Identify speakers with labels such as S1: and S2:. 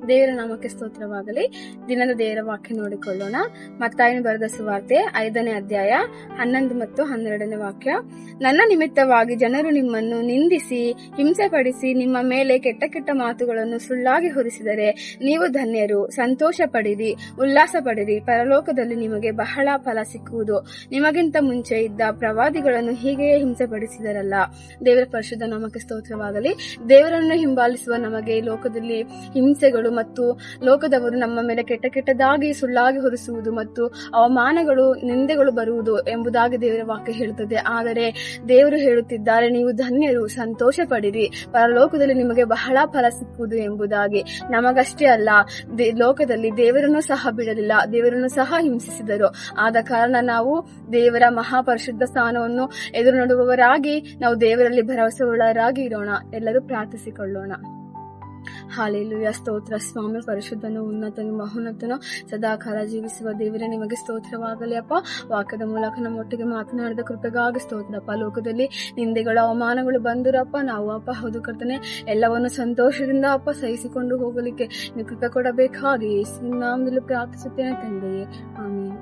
S1: ದೇವರ ನಾಮಕ್ಕೆ ಸ್ತೋತ್ರವಾಗಲಿ. ದಿನದ ದೇವರ ವಾಕ್ಯ ನೋಡಿಕೊಳ್ಳೋಣ. ಮತ್ತಾಯನು ಬರೆದ ಸುವಾರ್ತೆ 5ನೇ ಅಧ್ಯಾಯ 11 ಮತ್ತು 12ನೇ ವಾಕ್ಯ. ನನ್ನ ನಿಮಿತ್ತವಾಗಿ ಜನರು ನಿಮ್ಮನ್ನು ನಿಂದಿಸಿ ಹಿಂಸೆ ಪಡಿಸಿ ನಿಮ್ಮ ಮೇಲೆ ಕೆಟ್ಟ ಕೆಟ್ಟ ಮಾತುಗಳನ್ನು ಸುಳ್ಳಾಗಿ ಹೊರಿಸಿದರೆ ನೀವು ಧನ್ಯರು. ಸಂತೋಷ ಪಡಿರಿ, ಉಲ್ಲಾಸ ಪಡಿರಿ, ಪರಲೋಕದಲ್ಲಿ ನಿಮಗೆ ಬಹಳ ಫಲ ಸಿಕ್ಕುವುದು. ನಿಮಗಿಂತ ಮುಂಚೆ ಇದ್ದ ಪ್ರವಾದಿಗಳನ್ನು ಹೀಗೆಯೇ ಹಿಂಸೆ ಪಡಿಸಿದರಲ್ಲ. ದೇವರ ಪರಿಶುದ್ಧ ನಾಮಕ್ಕೆ ಸ್ತೋತ್ರವಾಗಲಿ. ದೇವರನ್ನು ಹಿಂಬಾಲಿಸುವ ನಮಗೆ ಲೋಕದಲ್ಲಿ ಹಿಂಸೆಗಳು ಮತ್ತು ಲೋಕದವರು ನಮ್ಮ ಮೇಲೆ ಕೆಟ್ಟ ಕೆಟ್ಟದಾಗಿ ಸುಳ್ಳಾಗಿ ಹೊರಿಸುವುದು ಮತ್ತು ಅವಮಾನಗಳು ನಿಂದೆಗಳು ಬರುವುದು ಎಂಬುದಾಗಿ ದೇವರ ವಾಕ್ಯ ಹೇಳುತ್ತದೆ. ಆದರೆ ದೇವರು ಹೇಳುತ್ತಿದ್ದಾರೆ, ನೀವು ಧನ್ಯರು, ಸಂತೋಷ ಪಡಿರಿ, ಪರಲೋಕದಲ್ಲಿ ನಿಮಗೆ ಬಹಳ ಫಲ ಸಿಕ್ಕುವುದು ಎಂಬುದಾಗಿ. ನಮಗಷ್ಟೇ ಅಲ್ಲ, ಲೋಕದಲ್ಲಿ ದೇವರನ್ನು ಸಹ ಬಿಡಲಿಲ್ಲ, ದೇವರನ್ನು ಸಹ ಹಿಂಸಿಸಿದರು. ಆದ ಕಾರಣ ನಾವು ದೇವರ ಮಹಾಪರಿಶುದ್ಧ ಸ್ಥಾನವನ್ನು ಎದುರು ನೋಡುವವರಾಗಿ ನಾವು ದೇವರಲ್ಲಿ ಭರವಸೆ ಉಳ್ಳವರಾಗಿ ಇರೋಣ. ಎಲ್ಲರೂ ಪ್ರಾರ್ಥಿಸಿಕೊಳ್ಳೋಣ. ಹಾಲೆಲೂಯಾ. ಸ್ತೋತ್ರ ಸ್ವಾಮಿ, ಪರಿಶುದ್ಧನು, ಉನ್ನತನು, ಮಹೋನ್ನತನು, ಸದಾಕಾಲ ಜೀವಿಸುವ ದೇವರೇ, ನಿಮಗೆ ಸ್ತೋತ್ರವಾಗಲಿ ಅಪ್ಪ. ವಾಕ್ಯದ ಮೂಲಕ ನಮ್ಮೊಟ್ಟಿಗೆ ಮಾತನಾಡಿದ ಕೃಪೆಗಾಗಿ ಸ್ತೋತ್ರಪ್ಪ. ಲೋಕದಲ್ಲಿ ನಿಂದೆಗಳು ಅವಮಾನಗಳು ಬಂದಿರಪ್ಪ, ನಾವು ಅಪ್ಪ ಹೌದು ಕರ್ತನೆ ಎಲ್ಲವನ್ನು ಸಂತೋಷದಿಂದ ಅಪ್ಪ ಸಹಿಸಿಕೊಂಡು ಹೋಗಲಿಕ್ಕೆ ನೀವು ಕೃಪೆ ಕೊಡಬೇಕಾಗಿ ಯೇಸುವಿನ ನಾಮದಲ್ಲಿ ಪ್ರಾರ್ಥಿಸುತ್ತೇನೆ ತಂದೆಯೇ, ಆಮೆನ್.